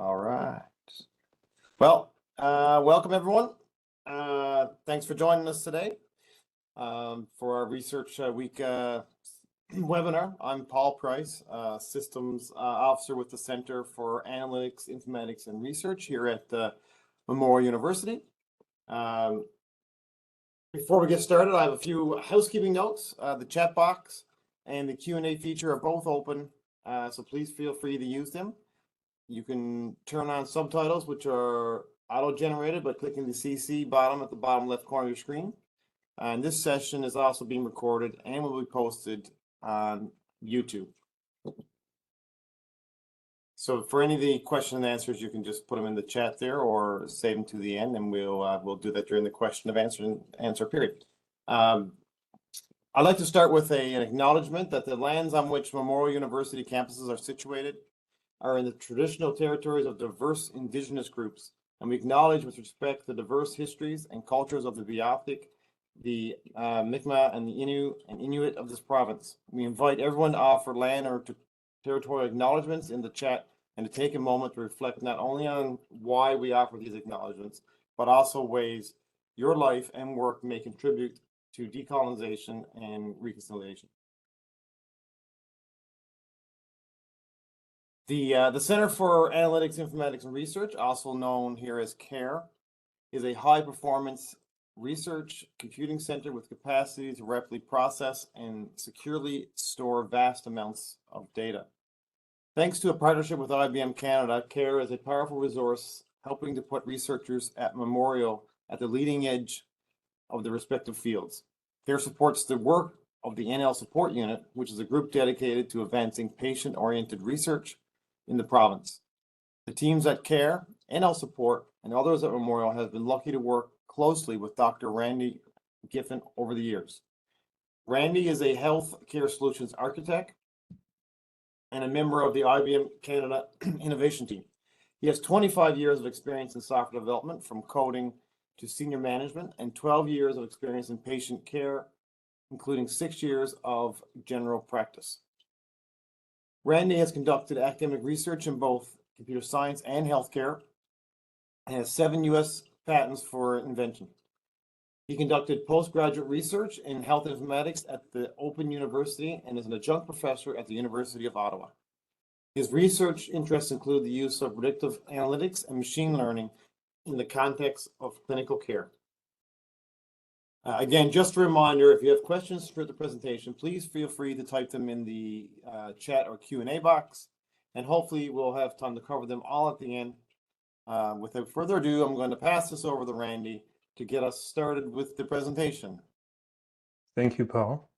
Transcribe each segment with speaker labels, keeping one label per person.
Speaker 1: All right. Well, welcome everyone. Thanks for joining us today for our Research Week webinar. I'm Paul Price, Systems Officer with the Center for Analytics, Informatics and Research here at Memorial University. Before we get started, I have a few housekeeping notes. The chat box and the Q&A feature are both open, so please feel free to use them. You can turn on subtitles, which are auto-generated by clicking the CC bottom at the bottom left corner of your screen. And this session is also being recorded and will be posted on YouTube. So for any of the question and answers, you can just put them in the chat there or save them to the end, and we'll do that during the question of answer period. I'd like to start with an acknowledgement that the lands on which Memorial University campuses are situated are in the traditional territories of diverse indigenous groups, and we acknowledge with respect the diverse histories and cultures of the Beothuk, the Mi'kmaq, and the Innu and Inuit of this province. We invite everyone to offer land or territorial acknowledgements in the chat and to take a moment to reflect not only on why we offer these acknowledgements, but also ways your life and work may contribute to decolonization and reconciliation. The Center for Analytics, Informatics and Research, also known here as CAIR, is a high-performance research computing center with capacity to rapidly process and securely store vast amounts of data. Thanks to a partnership with IBM Canada, CAIR is a powerful resource helping to put researchers at Memorial at the leading edge of the respective fields. CAIR supports the work of the NL Support Unit, which is a group dedicated to advancing patient-oriented research in the province. The teams at CAIR, NL Support, and others at Memorial have been lucky to work closely with Dr. Randy Giffen over the years. Randy is a health care solutions architect and a member of the IBM Canada innovation team. He has 25 years of experience in software development, from coding to senior management, and 12 years of experience in patient care, including 6 years of general practice. Randy has conducted academic research in both computer science and healthcare and has 7 U.S. patents for invention. He conducted postgraduate research in health informatics at the Open University and is an adjunct professor at the University of Ottawa. His research interests include the use of predictive analytics and machine learning in the context of clinical care. Again, just a reminder, if you have questions for the presentation, please feel free to type them in the chat or Q&A box, and hopefully we'll have time to cover them all at the end. Without further ado, I'm going to pass this over to Randy to get us started with the presentation.
Speaker 2: Thank you, Paul.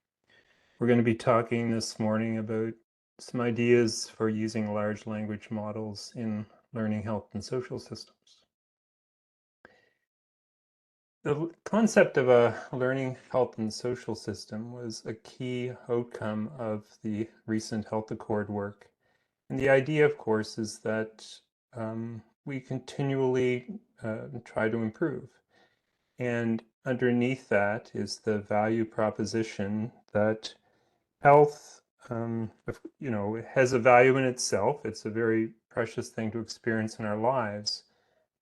Speaker 2: We're going to be talking this morning about some ideas for using large language models in learning health and social systems. The concept of a learning health and social system was a key outcome of the recent Health Accord work. And the idea, of course, is that we continually try to improve. And underneath that is the value proposition that health, has a value in itself. It's a very precious thing to experience in our lives,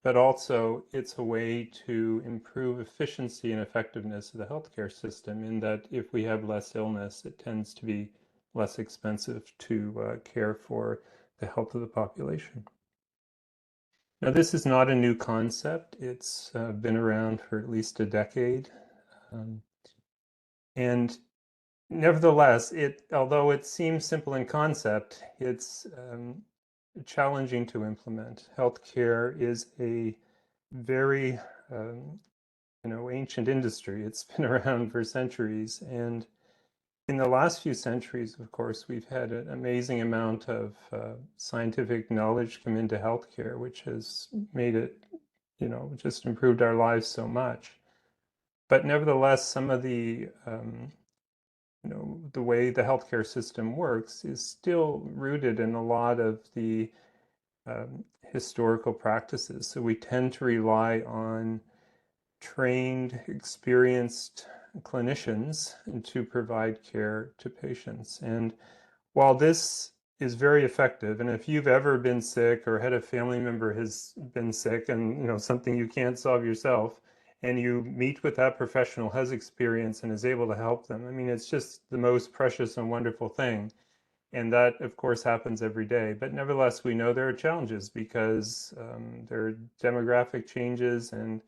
Speaker 2: but also it's a way to improve efficiency and effectiveness of the healthcare system, in that if we have less illness, it tends to be less expensive to care for the health of the population. Now, this is not a new concept. It's been around for at least a decade. And nevertheless, although it seems simple in concept, it's challenging to implement. Healthcare is a very ancient industry. It's been around for centuries, and in the last few centuries, of course, we've had an amazing amount of scientific knowledge come into healthcare, which has made it, just improved our lives so much. But nevertheless, some of the the way the healthcare system works is still rooted in a lot of the historical practices. So we tend to rely on trained, experienced clinicians to provide care to patients. And while this is very effective. And if you've ever been sick or had a family member has been sick and something you can't solve yourself, and you meet with that professional, has experience and is able to help them, I mean, it's just the most precious and wonderful thing. And that, of course, happens every day. But nevertheless, we know there are challenges because there are demographic changes, and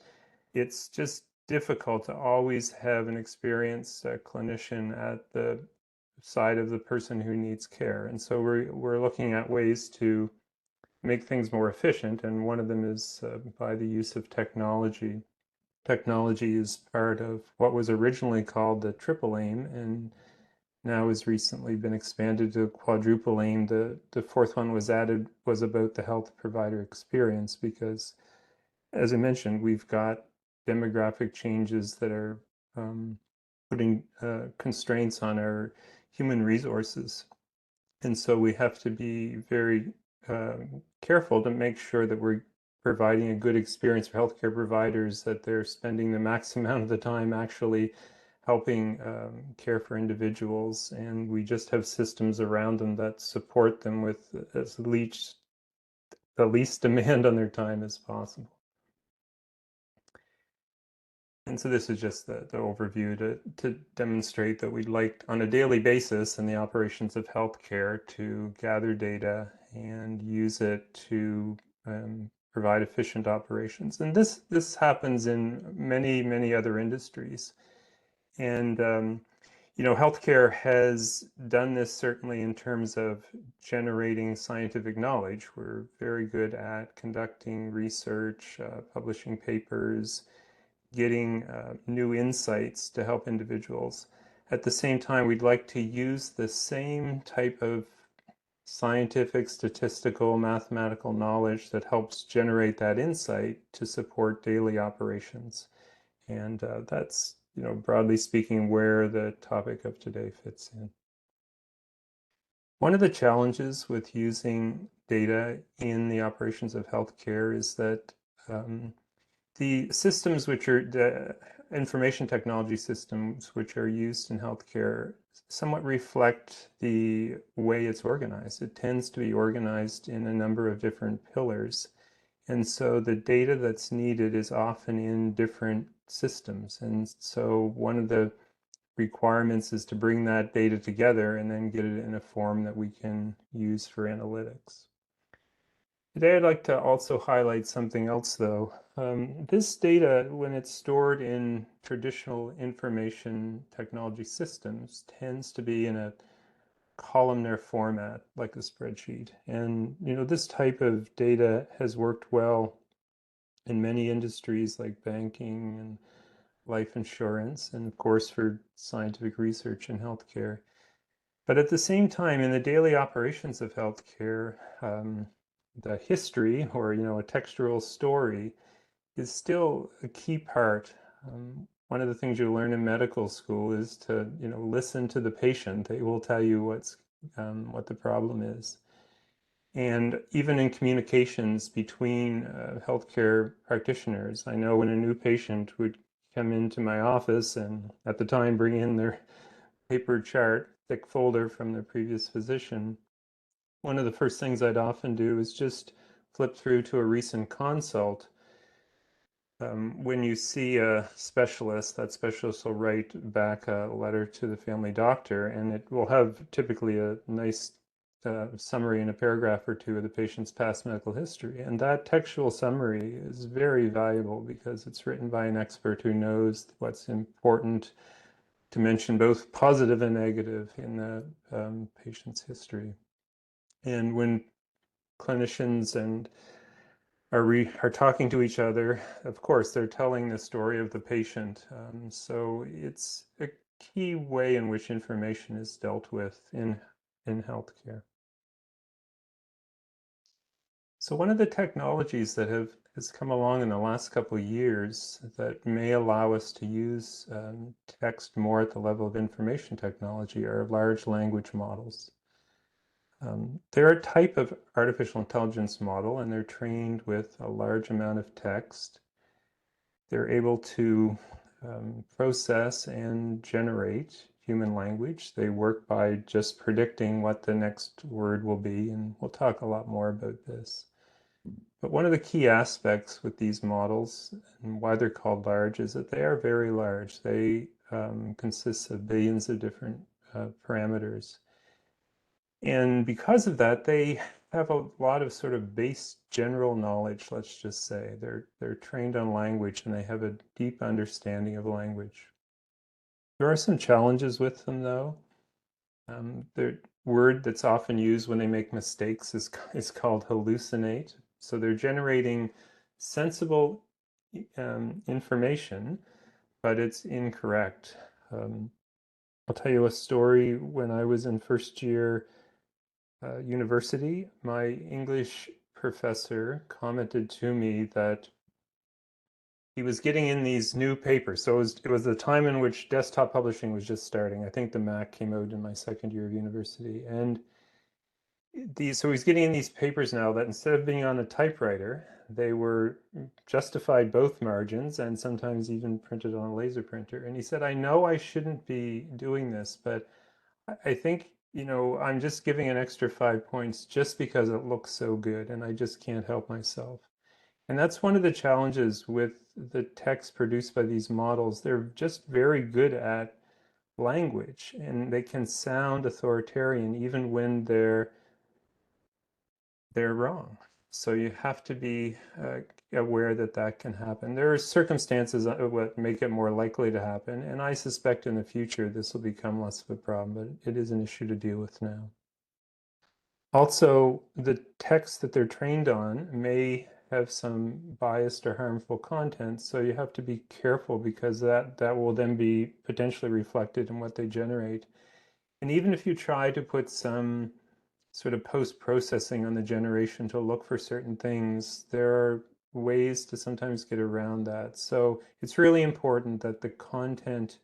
Speaker 2: it's just difficult to always have an experienced clinician at the side of the person who needs care. And so we're looking at ways to make things more efficient, and one of them is by the use of technology. Technology is part of what was originally called the triple aim, and now has recently been expanded to quadruple aim. The fourth one was added, was about the health provider experience, because as I mentioned, we've got demographic changes that are putting constraints on our human resources. And so we have to be very careful to make sure that we're providing a good experience for healthcare providers, that they're spending the maximum amount of the time actually helping care for individuals, and we just have systems around them that support them with the least demand on their time as possible. And so this is just the overview to demonstrate that we'd like, on a daily basis in the operations of healthcare, to gather data and use it to provide efficient operations. And this happens in many other industries. And healthcare has done this certainly in terms of generating scientific knowledge. We're very good at conducting research, publishing papers, getting new insights to help individuals. At the same time, we'd like to use the same type of scientific, statistical, mathematical knowledge that helps generate that insight to support daily operations. And that's, broadly speaking, where the topic of today fits in. One of the challenges with using data in the operations of healthcare is that the systems which are the information technology systems which are used in healthcare somewhat reflect the way it's organized. It tends to be organized in a number of different pillars. And so the data that's needed is often in different systems. And so one of the requirements is to bring that data together and then get it in a form that we can use for analytics. Today, I'd like to also highlight something else, though. This data, when it's stored in traditional information technology systems, tends to be in a columnar format, like a spreadsheet. And, this type of data has worked well in many industries like banking and life insurance, and of course for scientific research in healthcare. But at the same time, in the daily operations of healthcare, the history, or a textual story, is still a key part. One of the things you learn in medical school is to listen to the patient. They will tell you what the problem is. And even in communications between healthcare practitioners, I know when a new patient would come into my office and at the time bring in their paper chart, thick folder from their previous physician, one of the first things I'd often do is just flip through to a recent consult. When you see a specialist, that specialist will write back a letter to the family doctor, and it will have typically a nice summary in a paragraph or two of the patient's past medical history. And that textual summary is very valuable because it's written by an expert who knows what's important to mention, both positive and negative, in the patient's history. And when clinicians are talking to each other, of course, they're telling the story of the patient. So it's a key way in which information is dealt with in healthcare. So one of the technologies that has come along in the last couple of years that may allow us to use text more at the level of information technology are large language models. They're a type of artificial intelligence model, and they're trained with a large amount of text. They're able to process and generate human language. They work by just predicting what the next word will be, and we'll talk a lot more about this. But one of the key aspects with these models and why they're called large is that they are very large. They consist of billions of different parameters. And because of that, they have a lot of sort of base general knowledge, let's just say. They're trained on language and they have a deep understanding of language. There are some challenges with them, though. The word that's often used when they make mistakes is called hallucinate. So they're generating sensible information, but it's incorrect. I'll tell you a story. When I was in first year university, my English professor commented to me that he was getting in these new papers. So it was the time in which desktop publishing was just starting. I think the Mac came out in my second year of university. And so he's getting in these papers now that instead of being on a typewriter, they were justified both margins and sometimes even printed on a laser printer. And he said, I know I shouldn't be doing this, but I think, I'm just giving an extra 5 points just because it looks so good and I just can't help myself. And that's one of the challenges with the text produced by these models. They're just very good at language and they can sound authoritarian even when they're wrong. So you have to be aware that that can happen. There are circumstances that what make it more likely to happen, and I suspect in the future this will become less of a problem, but it is an issue to deal with now. Also, the text that they're trained on may have some biased or harmful content, so you have to be careful because that will then be potentially reflected in what they generate. And even if you try to put some sort of post-processing on the generation to look for certain things, there are ways to sometimes get around that. So it's really important that the content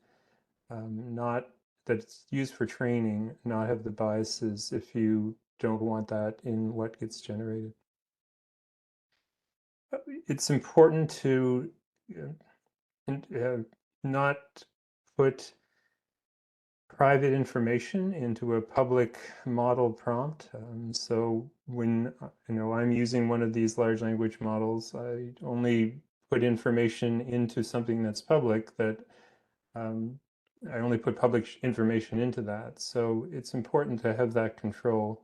Speaker 2: not that it's used for training not have the biases if you don't want that in what gets generated. It's important to not put private information into a public model prompt. So when I'm using one of these large language models, I only put information into something that's public that I only put public information into that. So it's important to have that control.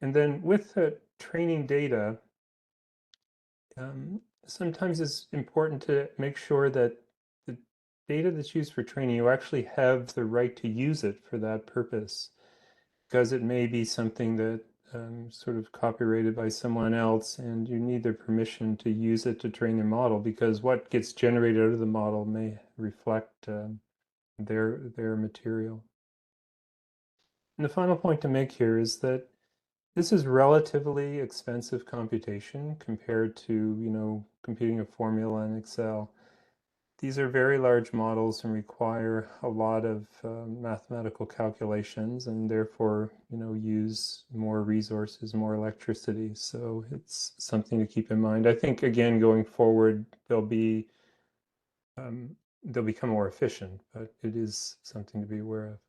Speaker 2: And then with the training data, sometimes it's important to make sure that the data that's used for training, you actually have the right to use it for that purpose, because it may be something that sort of copyrighted by someone else, and you need their permission to use it to train their model, because what gets generated out of the model may reflect their material. And the final point to make here is that this is relatively expensive computation compared to, computing a formula in Excel. These are very large models and require a lot of mathematical calculations and therefore, use more resources, more electricity. So it's something to keep in mind. I think, again, going forward, they'll become more efficient, but it is something to be aware of.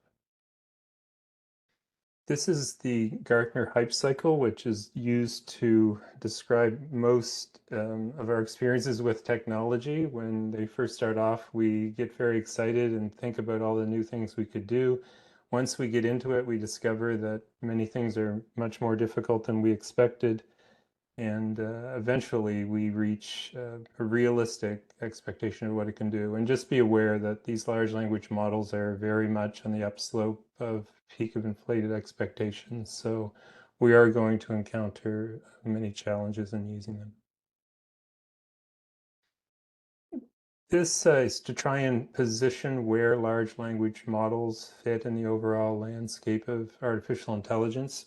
Speaker 2: This is the Gartner hype cycle, which is used to describe most of our experiences with technology. When they first start off, we get very excited and think about all the new things we could do. Once we get into it, we discover that many things are much more difficult than we expected. And eventually we reach a realistic expectation of what it can do. And just be aware that these large language models are very much on the upslope of peak of inflated expectations. So we are going to encounter many challenges in using them. This is to try and position where large language models fit in the overall landscape of artificial intelligence.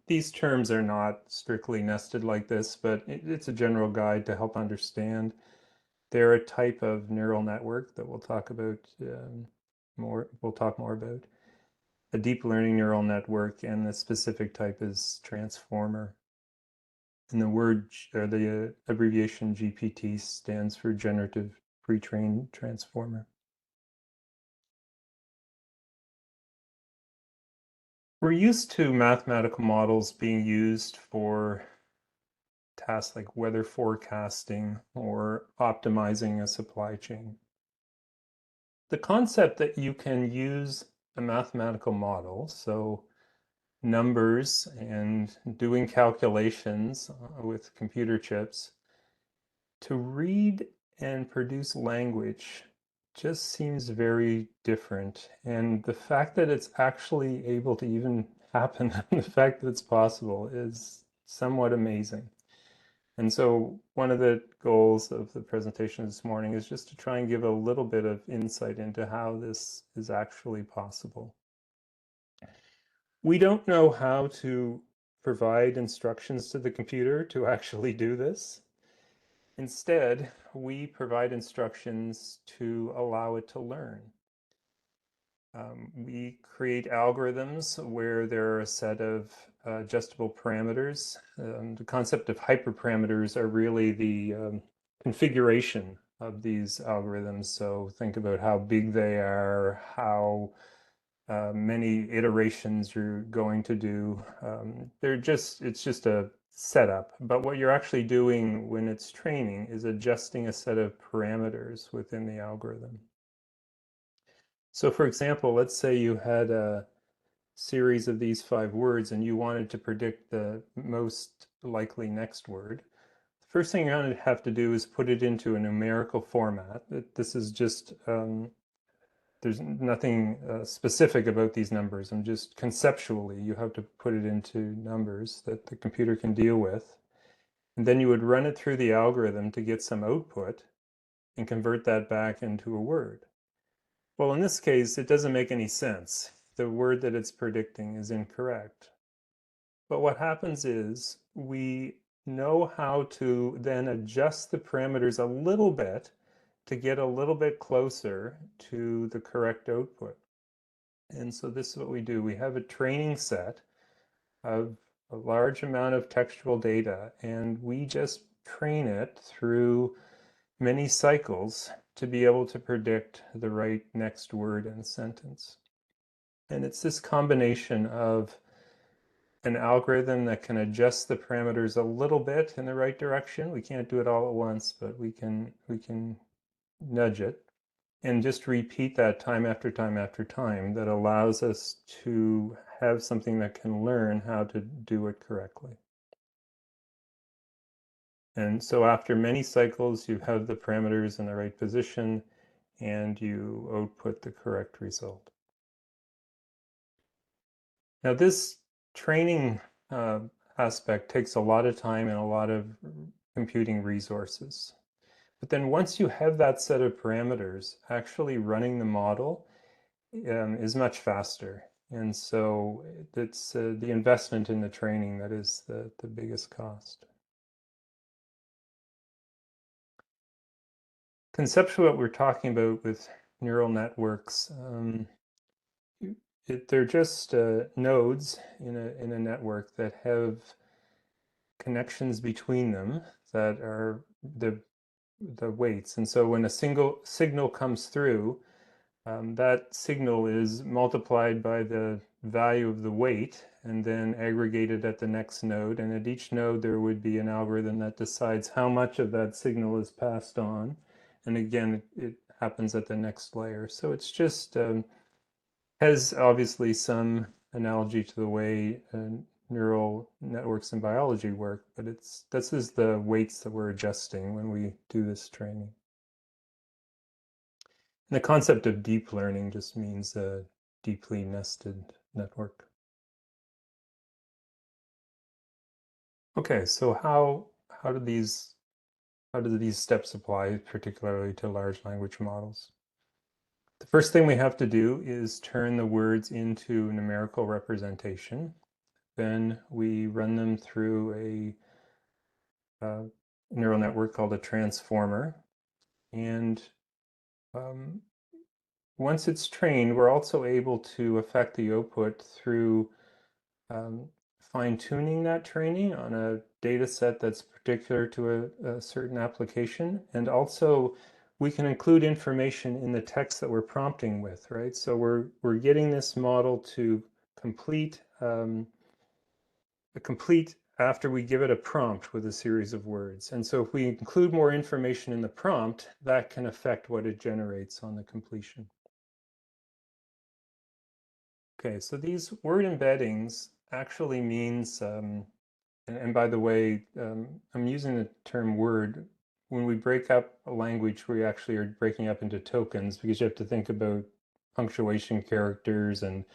Speaker 2: These terms are not strictly nested like this, but it's a general guide to help understand. They're a type of neural network that we'll talk about more. We'll talk more about a deep learning neural network, and the specific type is transformer. And the word or the abbreviation GPT stands for generative pre-trained transformer. We're used to mathematical models being used for tasks like weather forecasting or optimizing a supply chain. The concept that you can use a mathematical model, so numbers and doing calculations with computer chips, to read and produce language just seems very different. And the fact that it's actually able to even happen, the fact that it's possible, is somewhat amazing. And so one of the goals of the presentation this morning is just to try and give a little bit of insight into how this is actually possible. We don't know how to provide instructions to the computer to actually do this. Instead, we provide instructions to allow it to learn. We create algorithms where there are a set of adjustable parameters. The concept of hyperparameters are really the configuration of these algorithms. So think about how big they are, how many iterations you're going to do. It's just a setup. But what you're actually doing when it's training is adjusting a set of parameters within the algorithm. So for example, let's say you had a series of these 5 words and you wanted to predict the most likely next word. The first thing you're going to have to do is put it into a numerical format. This is just, there's nothing specific about these numbers. I'm just conceptually, you have to put it into numbers that the computer can deal with. And then you would run it through the algorithm to get some output and convert that back into a word. Well, in this case, it doesn't make any sense. The word that it's predicting is incorrect. But what happens is we know how to then adjust the parameters a little bit to get a little bit closer to the correct output. And so this is what we do. We have a training set of a large amount of textual data, and we just train it through many cycles to be able to predict the right next word in a sentence. And it's this combination of an algorithm that can adjust the parameters a little bit in the right direction. We can't do it all at once, but we can nudge it and just repeat that time after time after time. That allows us to have something that can learn how to do it correctly. And so after many cycles, you have the parameters in the right position and you output the correct result. Now this training aspect takes a lot of time and a lot of computing resources. But then once you have that set of parameters, actually running the model is much faster. And so it's the investment in the training that is the biggest cost. Conceptually, what we're talking about with neural networks, they're just nodes in a network that have connections between them that are the weights. And so when a single signal comes through, that signal is multiplied by the value of the weight and then aggregated at the next node. And at each node, there would be an algorithm that decides how much of that signal is passed on. And again, it happens at the next layer. So it's just has obviously some analogy to the way neural networks in biology work, but this is the weights that we're adjusting when we do this training. And the concept of deep learning just means a deeply nested network. Okay, so how do these steps apply particularly to large language models? The first thing we have to do is turn the words into numerical representation. Then we run them through a neural network called a transformer. And once it's trained, we're also able to affect the output through fine-tuning that training on a data set that's particular to a certain application. And also, we can include information in the text that we're prompting with, right? So we're getting this model to complete after we give it a prompt with a series of words. And so if we include more information in the prompt, that can affect what it generates on the completion. Okay, so these word embeddings actually means, and by the way, I'm using the term word. When we break up a language, we actually are breaking up into tokens because you have to think about punctuation characters and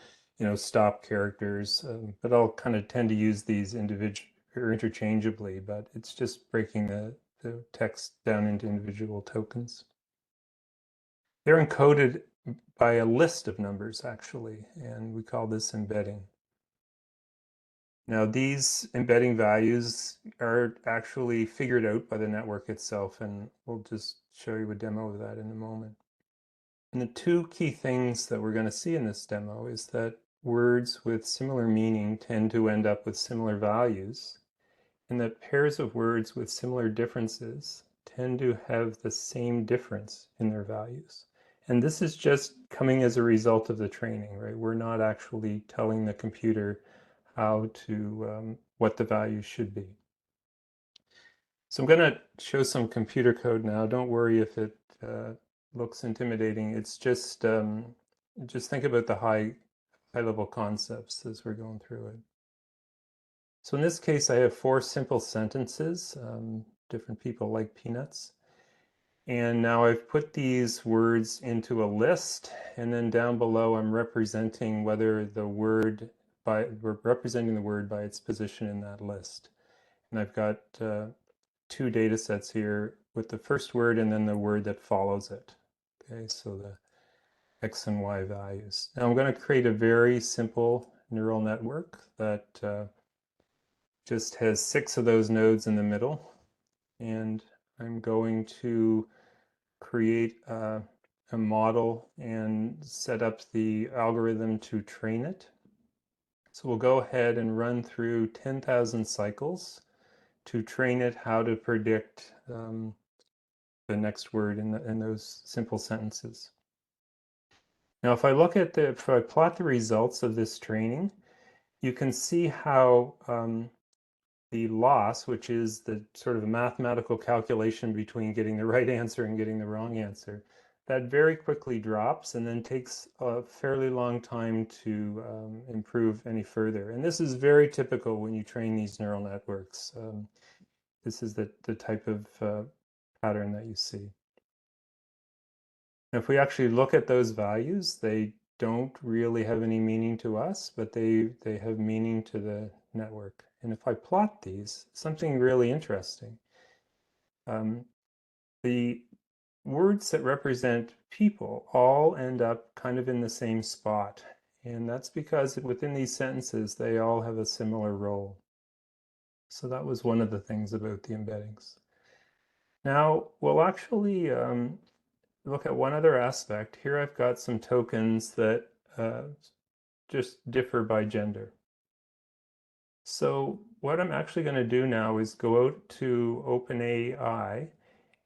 Speaker 2: stop characters. But I'll kind of tend to use these interchangeably, but it's just breaking the text down into individual tokens. They're encoded by a list of numbers, actually, and we call this embedding. Now, these embedding values are actually figured out by the network itself, and we'll just show you a demo of that in a moment. And the two key things that we're going to see in this demo is that words with similar meaning tend to end up with similar values, and that pairs of words with similar differences tend to have the same difference in their values. And this is just coming as a result of the training, right? We're not actually telling the computer how to, what the values should be. So I'm going to show some computer code now. Don't worry if it looks intimidating. It's just think about the high level concepts as we're going through it. So in this case, I have 4 simple sentences. Different people like peanuts. And now I've put these words into a list, and then down below I'm representing whether the word we're representing the word by its position in that list. And I've got 2 data sets here with the first word and then the word that follows it. Okay, so the X and Y values. Now I'm going to create a very simple neural network that just has 6 of those nodes in the middle. And I'm going to create a model and set up the algorithm to train it. So we'll go ahead and run through 10,000 cycles to train it how to predict the next word in those simple sentences. Now, if I plot the results of this training, you can see how the loss, which is the sort of a mathematical calculation between getting the right answer and getting the wrong answer, that very quickly drops and then takes a fairly long time to improve any further. And this is very typical when you train these neural networks. This is the type of pattern that you see. If we actually look at those values, they don't really have any meaning to us, but they have meaning to the network. And if I plot these, something really interesting. The words that represent people all end up kind of in the same spot. And that's because within these sentences, they all have a similar role. So that was one of the things about the embeddings. Now, we'll actually look at one other aspect. Here I've got some tokens that just differ by gender. So what I'm actually going to do now is go out to OpenAI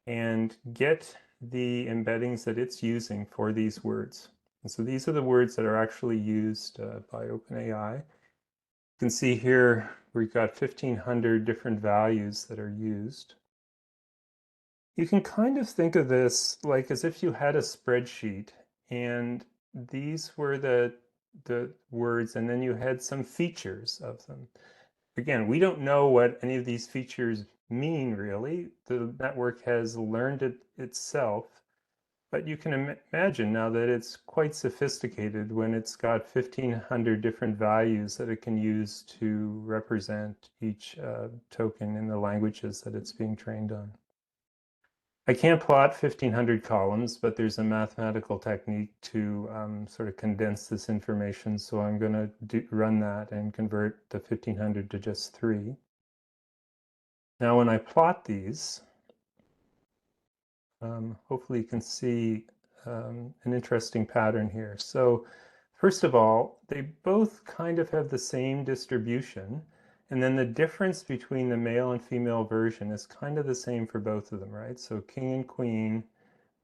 Speaker 2: and get the embeddings that it's using for these words. And so these are the words that are actually used by OpenAI. You can see here we've got 1,500 different values that are used. You can kind of think of this like as if you had a spreadsheet and these were the words and then you had some features of them. Again, we don't know what any of these features mean really. The network has learned it itself, but you can imagine now that it's quite sophisticated when it's got 1,500 different values that it can use to represent each token in the languages that it's being trained on. I can't plot 1,500 columns, but there's a mathematical technique to sort of condense this information. So I'm going to run that and convert the 1,500 to just 3. Now, when I plot these, hopefully you can see an interesting pattern here. So first of all, they both kind of have the same distribution. And then the difference between the male and female version is kind of the same for both of them, right? So king and queen,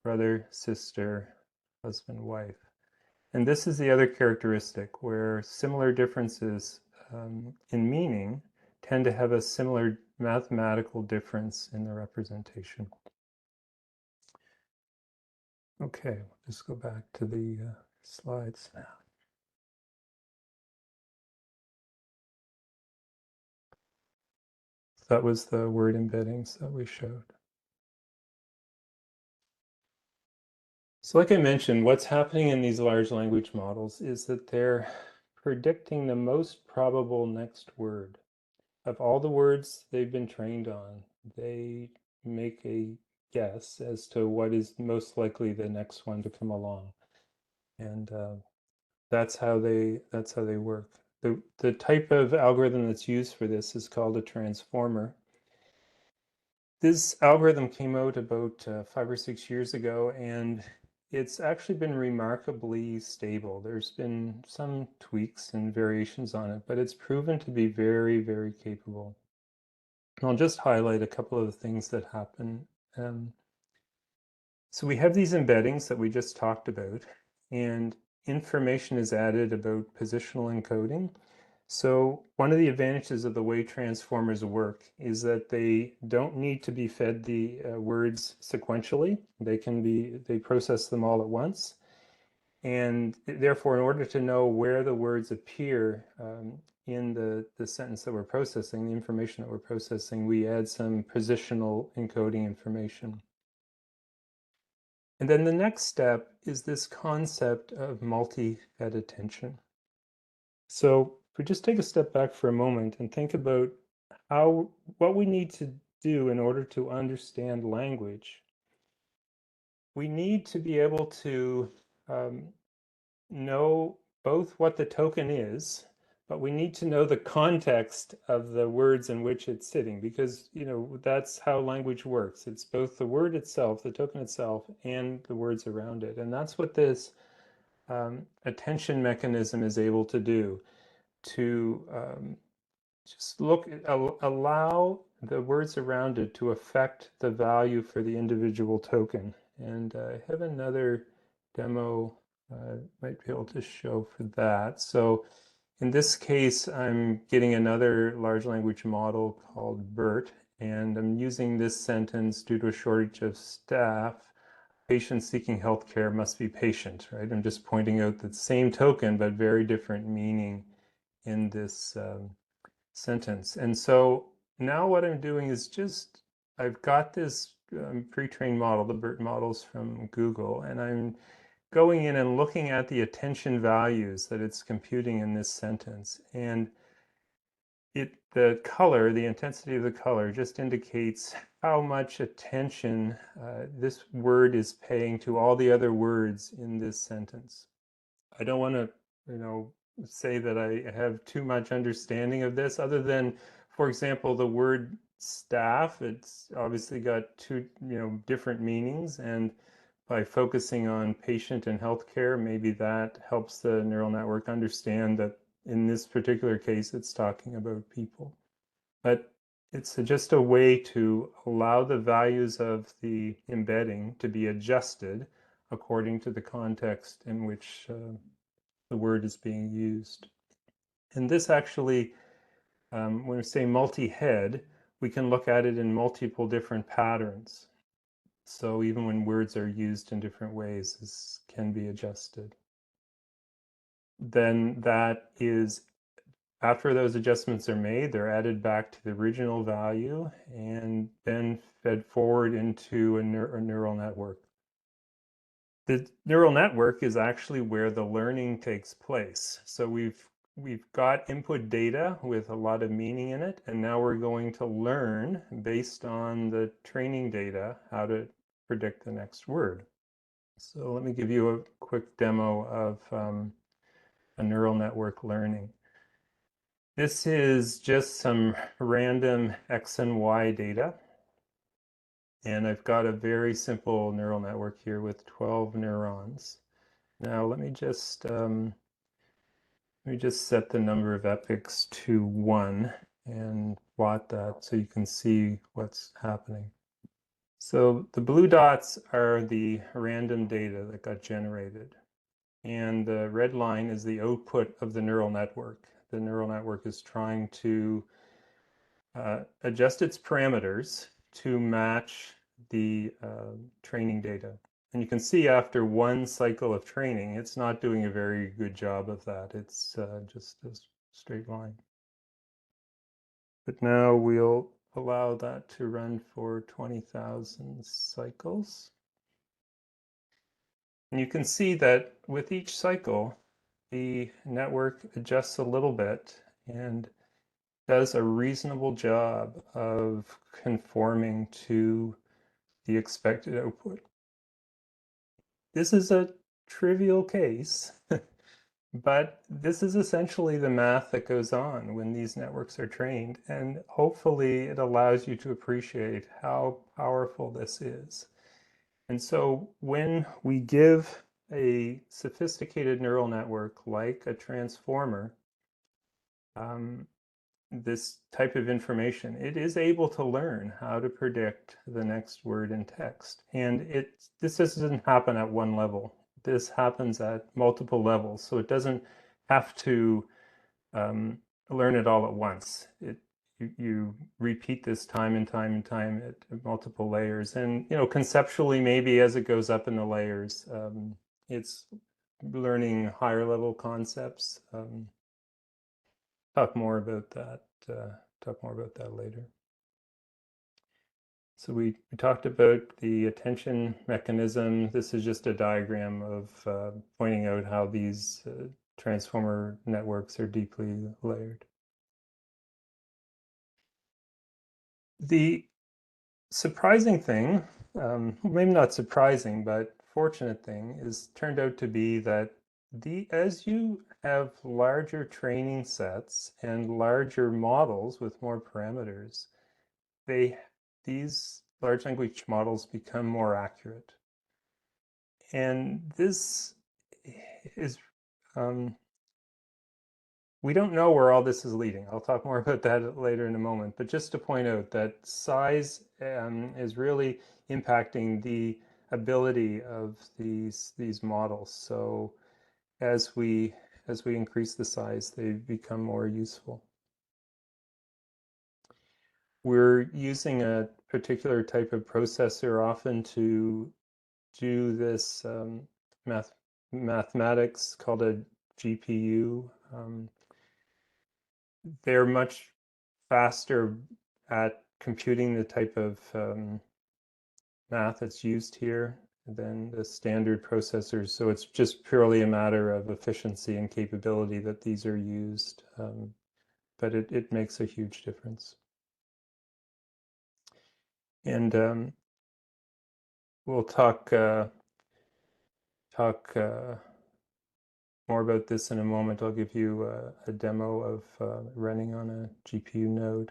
Speaker 2: brother, sister, husband, wife. And this is the other characteristic where similar differences in meaning tend to have a similar mathematical difference in the representation. Okay, we'll just go back to the slides now. That was the word embeddings that we showed. So like I mentioned, what's happening in these large language models is that they're predicting the most probable next word. Of all the words they've been trained on, they make a guess as to what is most likely the next one to come along. And that's how they work. The type of algorithm that's used for this is called a transformer. This algorithm came out about 5 or 6 years ago, and it's actually been remarkably stable. There's been some tweaks and variations on it, but it's proven to be very, very capable. And I'll just highlight a couple of the things that happen. So we have these embeddings that we just talked about, and information is added about positional encoding. So one of the advantages of the way transformers work is that they don't need to be fed the words sequentially. They process them all at once. And therefore, in order to know where the words appear in the sentence that we're processing, the information that we're processing, we add some positional encoding information. And then the next step is this concept of multi-fed attention. So if we just take a step back for a moment and think about what we need to do in order to understand language, we need to be able to know both what the token is, but we need to know the context of the words in which it's sitting, because that's how language works. It's both the word itself, the token itself, and the words around it. And that's what this attention mechanism is able to do, to just allow the words around it to affect the value for the individual token. And I have another demo might be able to show for that. So in this case, I'm getting another large language model called BERT, and I'm using this sentence: due to a shortage of staff, patients seeking healthcare must be patient, right? I'm just pointing out that same token, but very different meaning in this sentence. And so now what I'm doing is I've got this pre-trained model, the BERT models from Google, and I'm going in and looking at the attention values that it's computing in this sentence. And the color, the intensity of the color, just indicates how much attention this word is paying to all the other words in this sentence. I don't want to, say that I have too much understanding of this, other than, for example, the word staff. It's obviously got two, different meanings, and by focusing on patient and healthcare, maybe that helps the neural network understand that in this particular case, it's talking about people. But it's just a way to allow the values of the embedding to be adjusted according to the context in which the word is being used. And this actually, when we say multi-head, we can look at it in multiple different patterns. So even when words are used in different ways, this can be adjusted. Then that is, after those adjustments are made, they're added back to the original value and then fed forward into a neural network. The neural network is actually where the learning takes place. So we've got input data with a lot of meaning in it, and now we're going to learn based on the training data how to predict the next word. So let me give you a quick demo of a neural network learning. This is just some random X and Y data. And I've got a very simple neural network here with 12 neurons. Now let me just set the number of epochs to 1 and plot that so you can see what's happening. So the blue dots are the random data that got generated. and the red line is the output of the neural network. The neural network is trying to adjust its parameters to match the training data. And you can see after one cycle of training, it's not doing a very good job of that. It's just a straight line. But now we'll allow that to run for 20,000 cycles. And you can see that with each cycle, the network adjusts a little bit and does a reasonable job of conforming to the expected output. This is a trivial case, but this is essentially the math that goes on when these networks are trained, and hopefully it allows you to appreciate how powerful this is. And so when we give a sophisticated neural network like a transformer this type of information, it is able to learn how to predict the next word in text. And this doesn't happen at one level. This happens at multiple levels. So it doesn't have to learn it all at once. You repeat this time and time and time at multiple layers. And conceptually, maybe as it goes up in the layers, it's learning higher level concepts. Talk more about that. Talk more about that later. So we talked about the attention mechanism. This is just a diagram of pointing out how these transformer networks are deeply layered. The surprising thing, maybe not surprising, but fortunate thing, is turned out to be that as you have larger training sets and larger models with more parameters, these large language models become more accurate. And this is, we don't know where all this is leading. I'll talk more about that later in a moment, but just to point out that size is really impacting the ability of these models. So as we increase the size, they become more useful. We're using a particular type of processor often to do this mathematics called a GPU. They're much faster at computing the type of math that's used here than the standard processors. So it's just purely a matter of efficiency and capability that these are used. But it makes a huge difference. And we'll talk more about this in a moment. I'll give you a demo of running on a GPU node.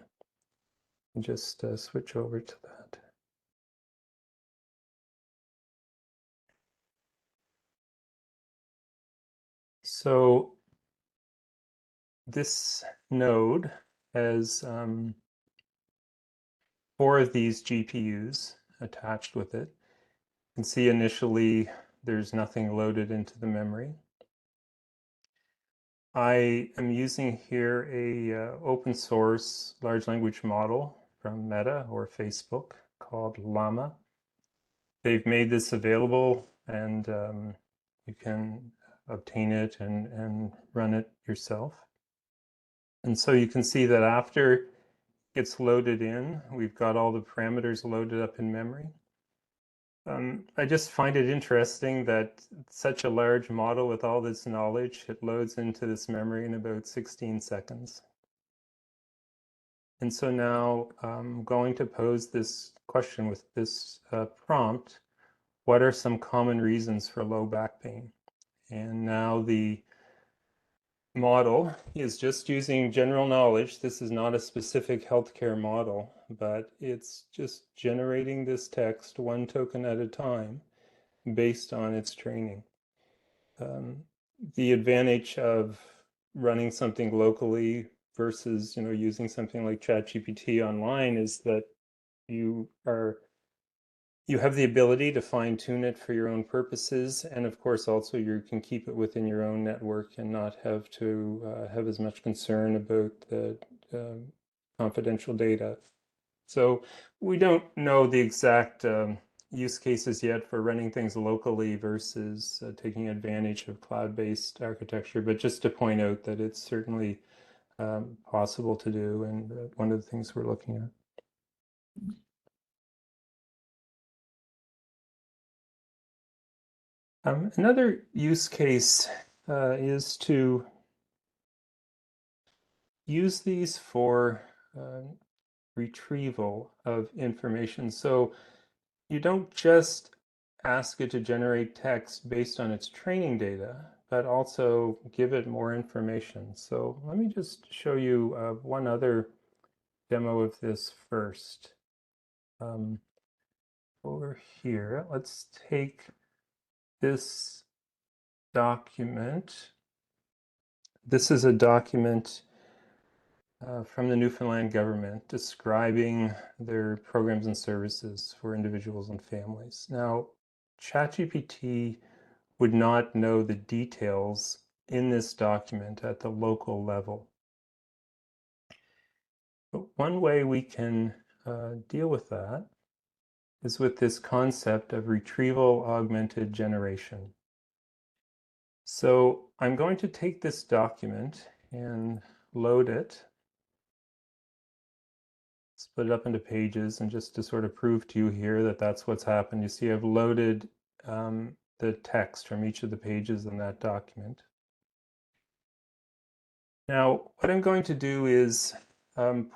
Speaker 2: And just switch over to that. So this node has 4 of these GPUs attached with it. You can see initially there's nothing loaded into the memory. I am using here a open source large language model from Meta or Facebook called Llama. They've made this available, and you can obtain it and run it yourself. And so you can see that after it gets loaded in, we've got all the parameters loaded up in memory. I just find it interesting that such a large model with all this knowledge, it loads into this memory in about 16 seconds. And so now I'm going to pose this question with this prompt. What are some common reasons for low back pain? And now the model is just using general knowledge. This is not a specific healthcare model, but it's just generating this text one token at a time based on its training. The advantage of running something locally versus using something like ChatGPT online is that you are You have the ability to fine-tune it for your own purposes, and of course also you can keep it within your own network and not have to have as much concern about the confidential data. So we don't know the exact use cases yet for running things locally versus taking advantage of cloud-based architecture, but just to point out that it's certainly possible to do, and one of the things we're looking at. Another use case is to use these for retrieval of information. So you don't just ask it to generate text based on its training data, but also give it more information. So let me just show you one other demo of this first. Over here, let's take this document. This is a document from the Newfoundland government describing their programs and services for individuals and families. Now, ChatGPT would not know the details in this document at the local level. But one way we can deal with that is with this concept of retrieval augmented generation. So I'm going to take this document and load it, split it up into pages, and just to sort of prove to you here that that's what's happened, you see I've loaded the text from each of the pages in that document. Now, what I'm going to do is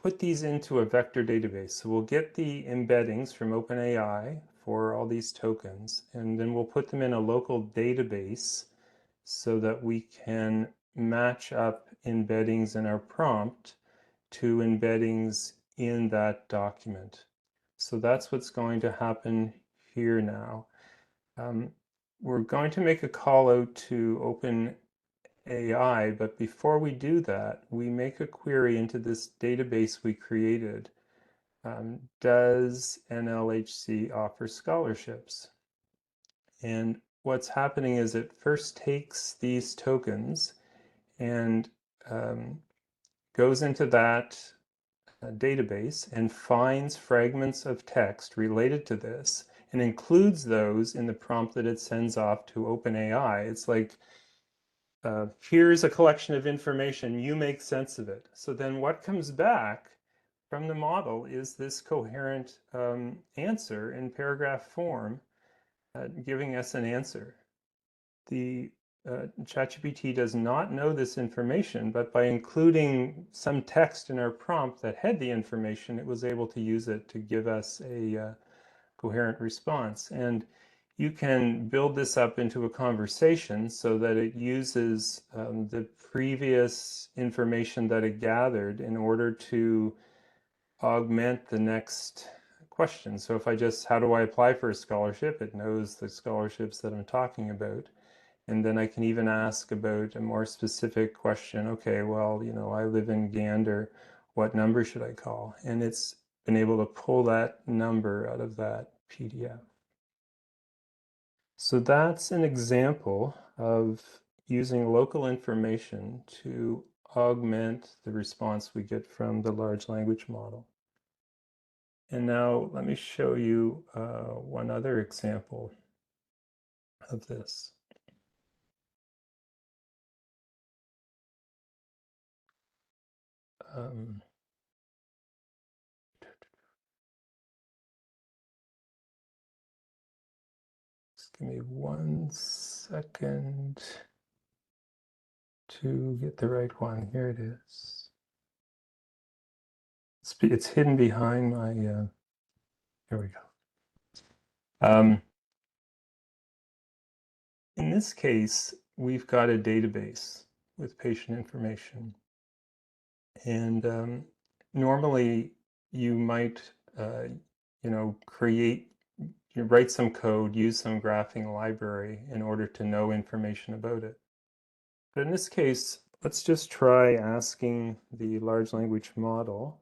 Speaker 2: put these into a vector database. So we'll get the embeddings from OpenAI for all these tokens, and then we'll put them in a local database so that we can match up embeddings in our prompt to embeddings in that document. So that's what's going to happen here now. We're going to make a call out to OpenAI, but before we do that, we make a query into this database we created. Does NLHC offer scholarships? And what's happening is it first takes these tokens and goes into that database and finds fragments of text related to this and includes those in the prompt that it sends off to OpenAI. It's like, here's a collection of information, you make sense of it. So then what comes back from the model is this coherent answer in paragraph form, giving us an answer. The ChatGPT does not know this information, but by including some text in our prompt that had the information, it was able to use it to give us a coherent response. And you can build this up into a conversation so that it uses the previous information that it gathered in order to augment the next question. So if I just, how do I apply for a scholarship? It knows the scholarships that I'm talking about. And then I can even ask about a more specific question. Okay, well, you know, I live in Gander. What number should I call? And it's been able to pull that number out of that PDF. So that's an example of using local information to augment the response we get from the large language model. And now let me show you one other example of this. Just give me 1 second to get the right one. Here it is. It's hidden behind my, here we go. In this case, we've got a database with patient information. And normally you might, you know, you write some code, use some graphing library in order to know information about it. But in this case, let's just try asking the large language model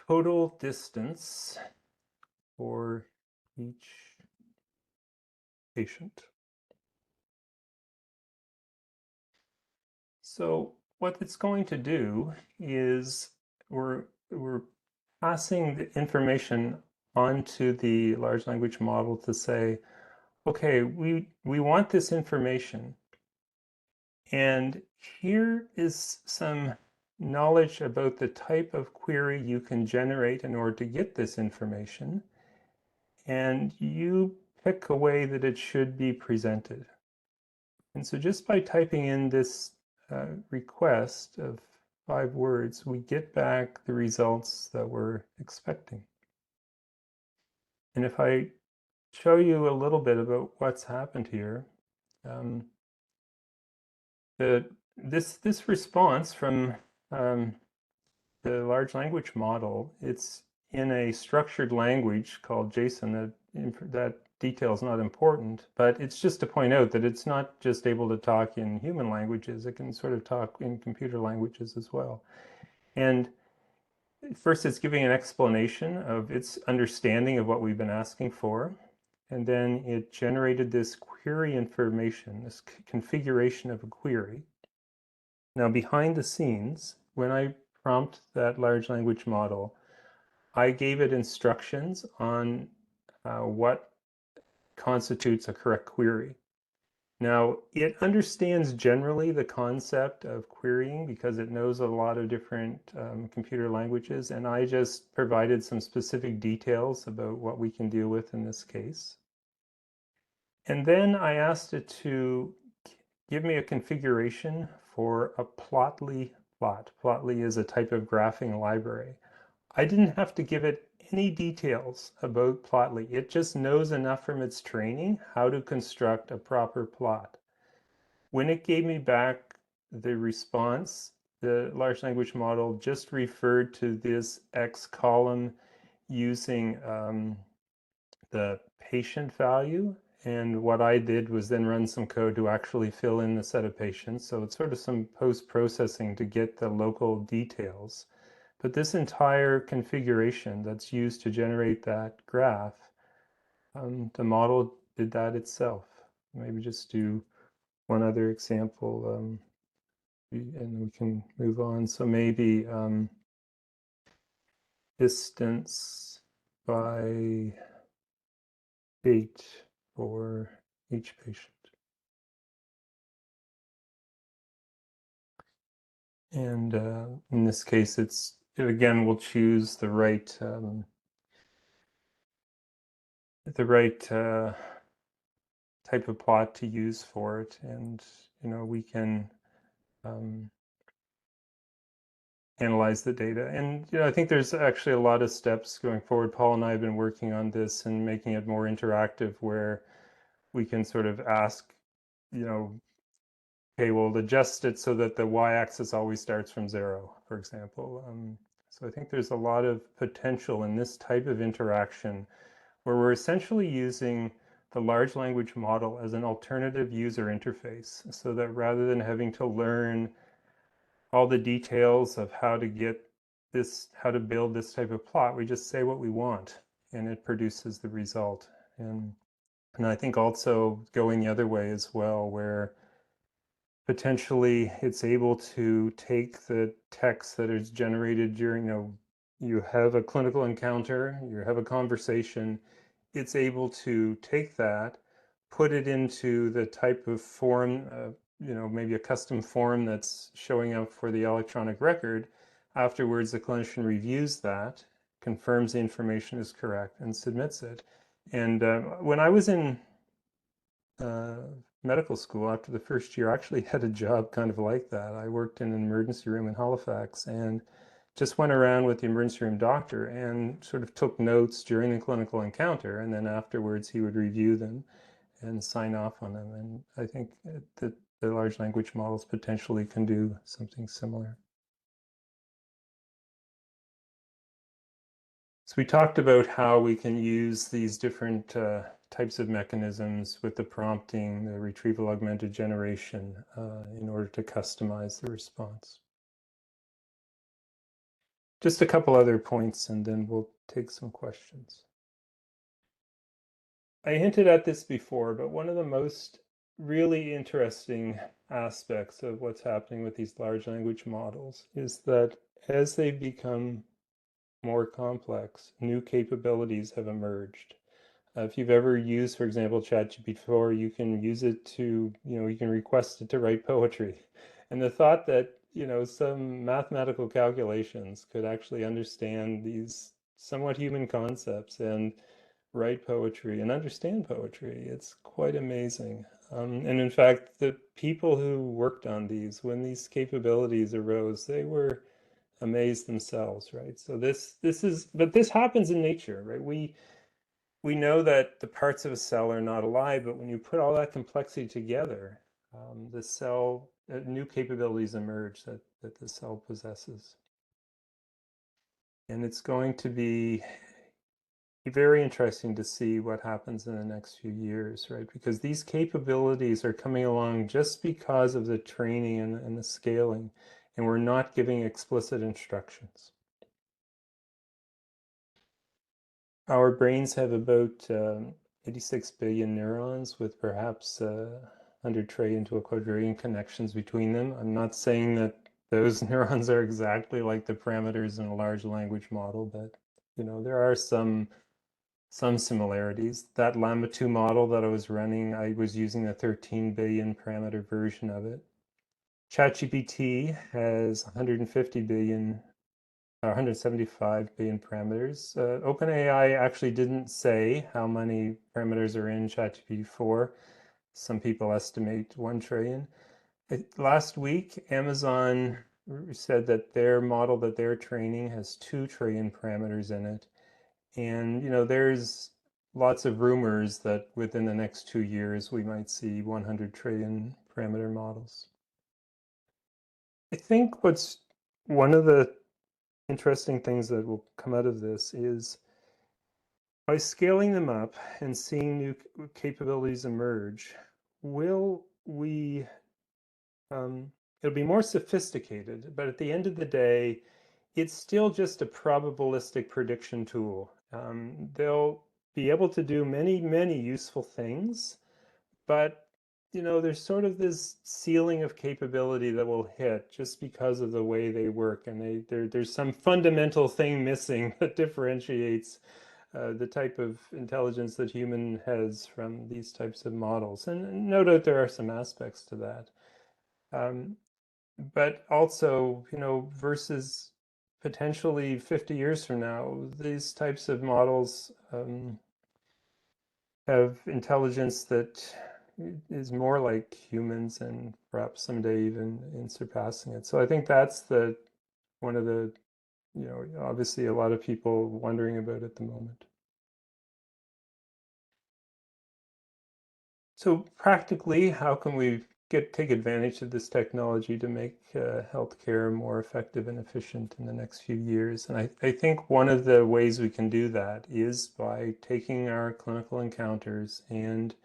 Speaker 2: total distance for each patient. So what it's going to do is we're passing the information onto the large language model to say, okay, we want this information, and here is some knowledge about the type of query you can generate in order to get this information, and you pick a way that it should be presented. And so just by typing in this request of 5 words, we get back the results that we're expecting. And if I show you a little bit about what's happened here, this response from the large language model, it's in a structured language called JSON. That detail is not important, but it's just to point out that it's not just able to talk in human languages, it can sort of talk in computer languages as well. And first it's giving an explanation of its understanding of what we've been asking for, and then it generated this query information, this configuration of a query. Now behind the scenes, when I prompt that large language model, I gave it instructions on what constitutes a correct query. Now, it understands generally the concept of querying because it knows a lot of different computer languages, and I just provided some specific details about what we can deal with in this case. And then I asked it to give me a configuration for a Plotly plot. Plotly is a type of graphing library. I didn't have to give it any details about Plotly. It just knows enough from its training how to construct a proper plot. When it gave me back the response, the large language model just referred to this X column using the patient value. And what I did was then run some code to actually fill in the set of patients. So it's sort of some post-processing to get the local details. But this entire configuration that's used to generate that graph, the model did that itself. Maybe just do one other example, and we can move on. So maybe distance by date for each patient. And in this case, it again will choose the right type of plot to use for it, and we can analyze the data. And I think there's actually a lot of steps going forward. Paul and I have been working on this and making it more interactive, where we can sort of ask, okay, we'll adjust it so that the y-axis always starts from 0, for example. So I think there's a lot of potential in this type of interaction where we're essentially using the large language model as an alternative user interface, so that rather than having to learn all the details of how to build this type of plot, we just say what we want and it produces the result. And I think also going the other way as well, where potentially it's able to take the text that is generated during, you have a clinical encounter, you have a conversation, it's able to take that, put it into the type of form, maybe a custom form that's showing up for the electronic record. Afterwards, the clinician reviews that, confirms the information is correct, and submits it. And when I was in medical school, after the first year, I actually had a job kind of like that. I worked in an emergency room in Halifax and just went around with the emergency room doctor and sort of took notes during the clinical encounter, and then afterwards he would review them and sign off on them. And I think that the large language models potentially can do something similar. So we talked about how we can use these different types of mechanisms with the prompting, the retrieval augmented generation, in order to customize the response. just a couple other points, and then we'll take some questions. I hinted at this before, but one of the most really interesting aspects of what's happening with these large language models is that as they become more complex, new capabilities have emerged. If you've ever used, for example, ChatGPT before, you can use it to, you can request it to write poetry. And the thought that, some mathematical calculations could actually understand these somewhat human concepts and write poetry and understand poetry, it's quite amazing. And in fact, the people who worked on these, when these capabilities arose, they were amazed themselves, right? So but this happens in nature, right? We know that the parts of a cell are not alive, but when you put all that complexity together, the cell, new capabilities emerge that the cell possesses. And it's going to be very interesting to see what happens in the next few years, right? Because these capabilities are coming along just because of the training and the scaling, and we're not giving explicit instructions. Our brains have about 86 billion neurons with perhaps 100 trillion to a quadrillion connections between them. I'm not saying that those neurons are exactly like the parameters in a large language model, but there are some similarities. That Llama 2 model that I was running, I was using the 13 billion parameter version of it. ChatGPT has 150 billion 175 billion parameters. OpenAI actually didn't say how many parameters are in ChatGPT-4. Some people estimate 1 trillion. Last week, Amazon said that their model that they're training has 2 trillion parameters in it. And, there's lots of rumors that within the next 2 years, we might see 100 trillion parameter models. I think what's one of the interesting things that will come out of this is by scaling them up and seeing new capabilities emerge, will we, it'll be more sophisticated, but at the end of the day, it's still just a probabilistic prediction tool. They'll be able to do many, many useful things, but there's sort of this ceiling of capability that will hit just because of the way they work, and there's some fundamental thing missing that differentiates the type of intelligence that human has from these types of models. And no doubt there are some aspects to that. But also, versus potentially 50 years from now, these types of models have intelligence that is more like humans and perhaps someday even in surpassing it. So I think that's one of the, obviously a lot of people wondering about at the moment. So practically, how can we take advantage of this technology to make healthcare more effective and efficient in the next few years? And I think one of the ways we can do that is by taking our clinical encounters and,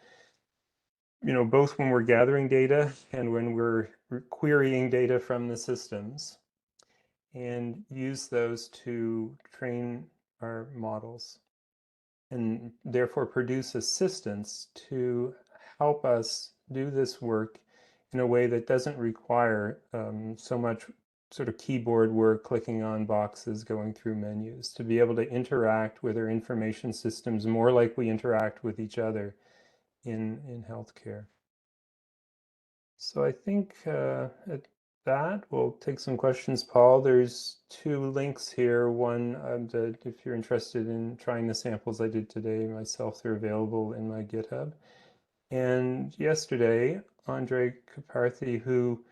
Speaker 2: both when we're gathering data and when we're querying data from the systems, and use those to train our models and therefore produce assistance to help us do this work in a way that doesn't require so much sort of keyboard work, clicking on boxes, going through menus, to be able to interact with our information systems more like we interact with each other in healthcare. So I think at that, we'll take some questions, Paul. There's 2 links here. One, that if you're interested in trying the samples I did today myself, they're available in my GitHub. And yesterday, Andre Kaparthy, who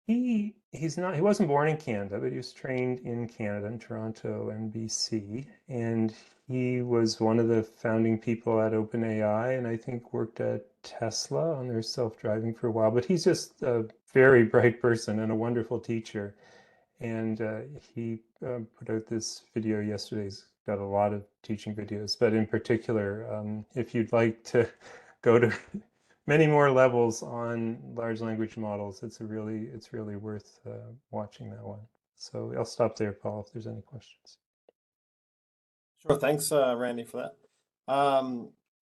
Speaker 2: he wasn't born in Canada, but he was trained in Canada, in Toronto and BC. And he was one of the founding people at OpenAI, and I think worked at Tesla on their self-driving for a while. But he's just a very bright person and a wonderful teacher. And he put out this video yesterday. He's got a lot of teaching videos, but in particular, if you'd like to go to many more levels on large language models, it's really worth watching that one. So I'll stop there, Paul, if there's any questions.
Speaker 1: Sure, thanks, Randy, for that.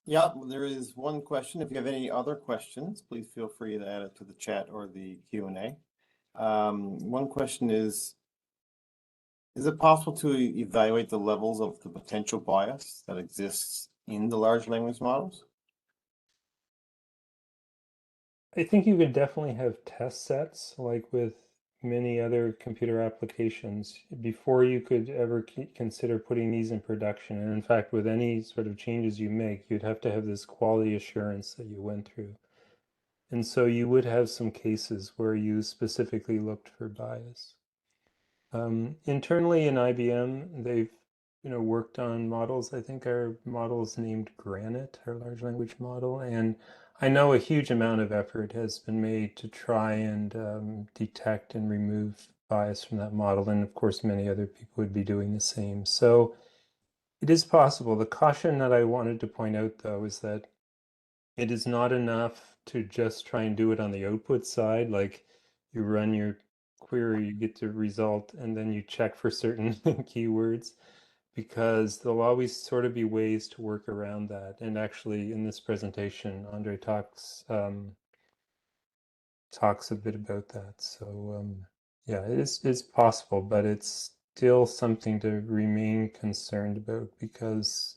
Speaker 1: Yeah, there is one question. If you have any other questions, please feel free to add it to the chat or the Q&A. One question is it possible to evaluate the levels of the potential bias that exists in the large language models?
Speaker 2: I think you could definitely have test sets, like with many other computer applications, before you could ever consider putting these in production. And in fact, with any sort of changes you make, you'd have to have this quality assurance that you went through. And so you would have some cases where you specifically looked for bias. Internally in IBM, they've worked on models. I think our model is named Granite, our large language model, and I know a huge amount of effort has been made to try and detect and remove bias from that model, and of course many other people would be doing the same. So it is possible. The caution that I wanted to point out, though, is that it is not enough to just try and do it on the output side, like you run your query, you get the result, and then you check for certain keywords, because there'll always sort of be ways to work around that. And actually, in this presentation, Andre talks a bit about that. So yeah, it's possible, but it's still something to remain concerned about, because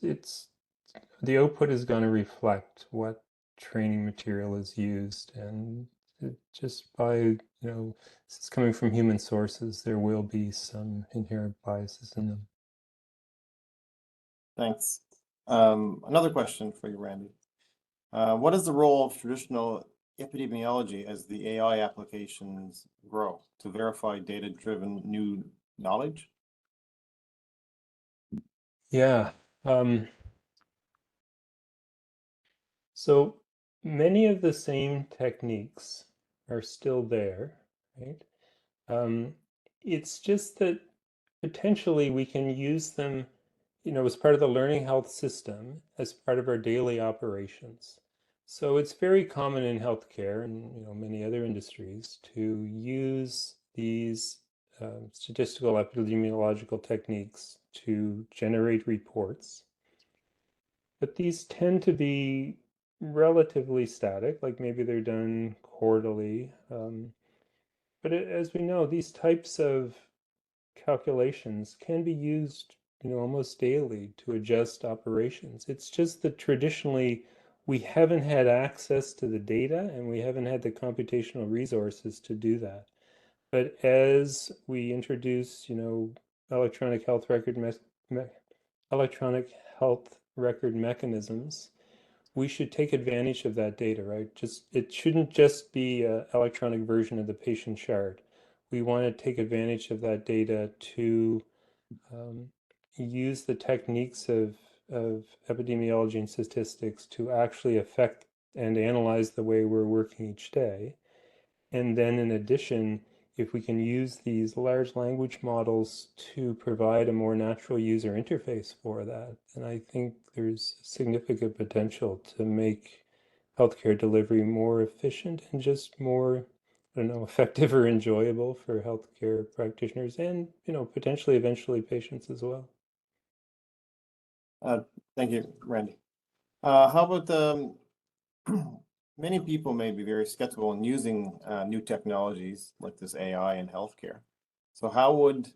Speaker 2: the output is going to reflect what training material is used, and just by it's coming from human sources, there will be some inherent biases in them.
Speaker 1: Thanks. Another question for you, Randy. What is the role of traditional epidemiology as the AI applications grow to verify data-driven new knowledge?
Speaker 2: Yeah. So many of the same techniques are still there, right? It's just that potentially we can use them, as part of the learning health system, as part of our daily operations. So it's very common in healthcare and many other industries to use these statistical epidemiological techniques to generate reports. But these tend to be relatively static, like maybe they're done quarterly. But as we know, these types of calculations can be used, almost daily to adjust operations. It's just that traditionally we haven't had access to the data and we haven't had the computational resources to do that. But as we introduce, electronic health record electronic health record mechanisms, we should take advantage of that data, right? It shouldn't just be an electronic version of the patient chart. We want to take advantage of that data to use the techniques of epidemiology and statistics to actually affect and analyze the way we're working each day. And then in addition, if we can use these large language models to provide a more natural user interface for that, then I think there's significant potential to make healthcare delivery more efficient and just more, I don't know, effective or enjoyable for healthcare practitioners and, potentially eventually patients as well.
Speaker 1: Thank you, Randy. How about many people may be very skeptical in using new technologies like this AI in healthcare. So how would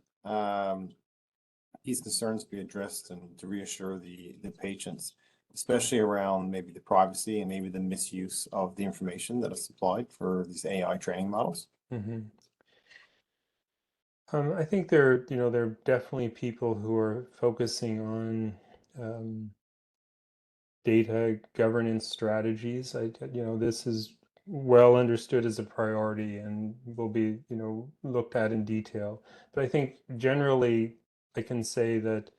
Speaker 1: these concerns be addressed and to reassure the patients, especially around maybe the privacy and maybe the misuse of the information that is supplied for these AI training models?
Speaker 2: Mm-hmm. I think there are definitely people who are focusing on data governance strategies. This is well understood as a priority and will be, looked at in detail. But I think generally I can say that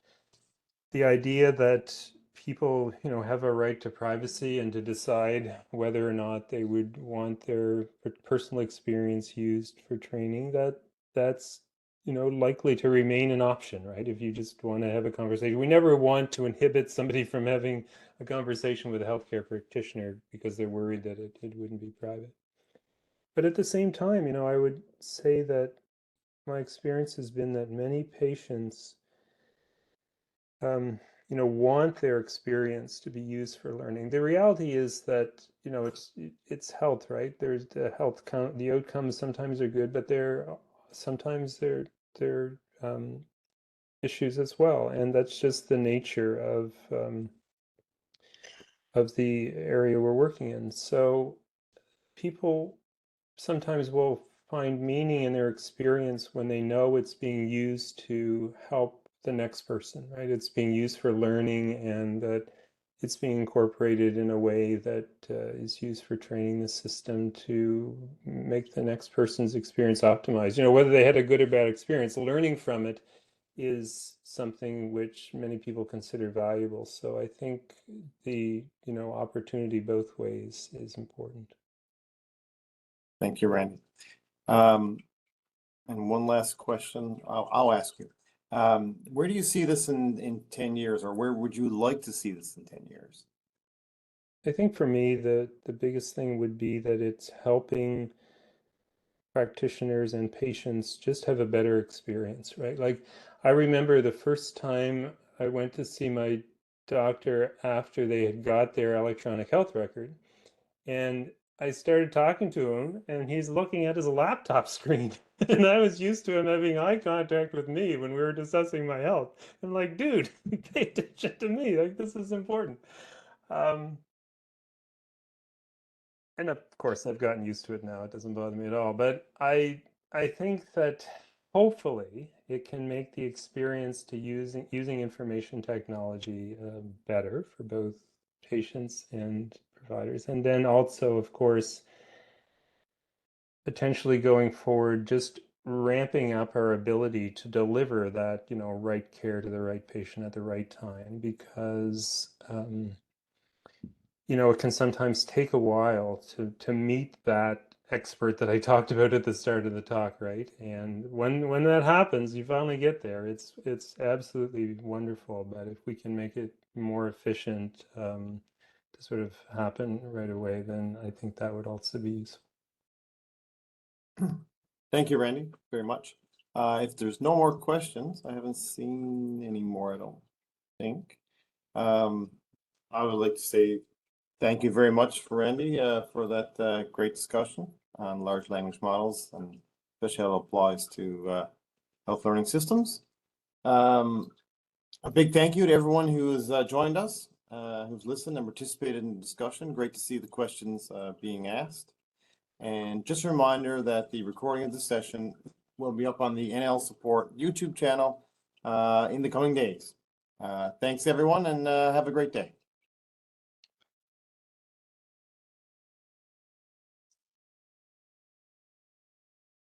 Speaker 2: the idea that people, have a right to privacy and to decide whether or not they would want their personal experience used for training, that's likely to remain an option, right? If you just want to have a conversation. We never want to inhibit somebody from having a conversation with a healthcare practitioner because they're worried that it wouldn't be private. But at the same time, I would say that my experience has been that many patients, want their experience to be used for learning. The reality is that, it's health, right? There's the the outcomes sometimes are good, but sometimes they're issues as well, and that's just the nature of the area we're working in. So people sometimes will find meaning in their experience when they know it's being used to help the next person, right? It's being used for learning, and that it's being incorporated in a way that is used for training the system to make the next person's experience optimized. Whether they had a good or bad experience, learning from it is something which many people consider valuable. So I think the, opportunity both ways is important.
Speaker 1: Thank you, Randy. And one last question I'll ask you. Where do you see this in 10 years, or where would you like to see this in 10 years?
Speaker 2: I think for me, the biggest thing would be that it's helping practitioners and patients just have a better experience, right? Like, I remember the first time I went to see my doctor after they had got their electronic health record, and I started talking to him, and he's looking at his laptop screen. And I was used to him having eye contact with me when we were discussing my health. I'm like, dude, pay attention to me. Like, this is important. Um, and of course, I've gotten used to it now. It doesn't bother me at all. But I think that hopefully it can make the experience to using information technology better for both patients and providers. And then also, of course, potentially going forward, just ramping up our ability to deliver that, right care to the right patient at the right time, because it can sometimes take a while to meet that expert that I talked about at the start of the talk, right? And when that happens, you finally get there. It's absolutely wonderful. But if we can make it more efficient to sort of happen right away, then I think that would also be useful.
Speaker 1: Thank you, Randy, very much. If there's no more questions, I haven't seen any more, I don't think. I would like to say thank you very much, Randy, for that great discussion on large language models, and especially how it applies to health learning systems. A big thank you to everyone who has joined us, who's listened and participated in the discussion. Great to see the questions being asked. And just a reminder that the recording of the session will be up on the NL Support YouTube channel in the coming days. Thanks, everyone, and have a great day.